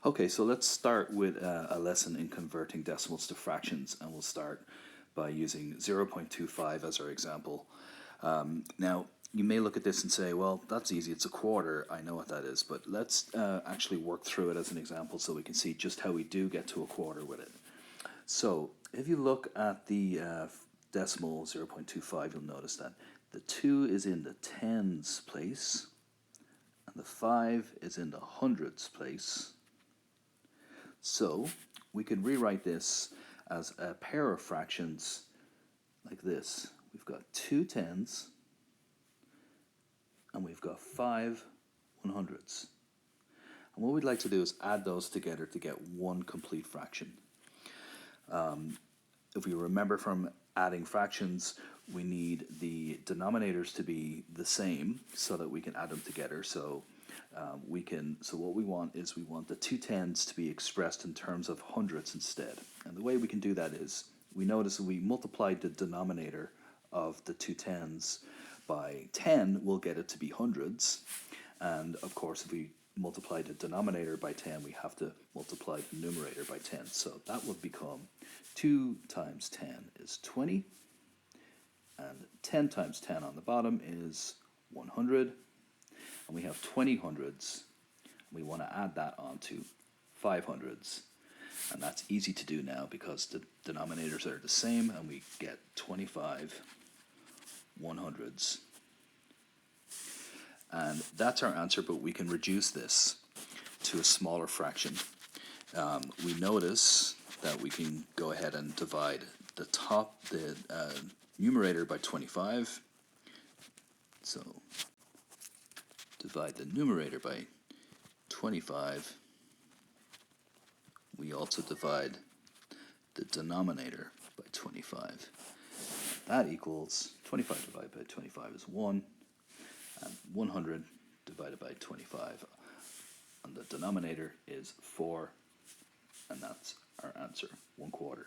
Okay, so let's start with a lesson in converting decimals to fractions, and we'll start by using 0.25 as our example. Now, you may look at this and say, well, that's easy, it's a quarter, I know what that is, but let's actually work through it as an example so we can see just how we do get to a quarter with it. So, if you look at the decimal 0.25, you'll notice that the 2 is in the tens place, and the 5 is in the hundreds place. So we can rewrite this as a pair of fractions like this. We've got 2 tens and we've got 5 100s. And what we'd like to do is add those together to get one complete fraction. If we remember from adding fractions, we need the denominators to be the same so that we can add them together. So what we want is we want the 2 tens to be expressed in terms of hundreds instead. And the way we can do that is we notice we multiplied the denominator of the 2 tens by 10, we'll get it to be hundreds. And of course, if we multiply the denominator by 10, we have to multiply the numerator by 10. So that would become 2 times 10 is 20, and 10 times 10 on the bottom is 100, and we have 20 hundreds. We want to add that on to 5 hundreds, and that's easy to do now because the denominators are the same, and we get 25 100s. And that's our answer, but we can reduce this to a smaller fraction. We notice that we can go ahead and divide the numerator by 25. So divide the numerator by 25. We also divide the denominator by 25. That equals 25 divided by 25 is 1, and 100 divided by 25 on the denominator is 4, and that's our answer, 1/4.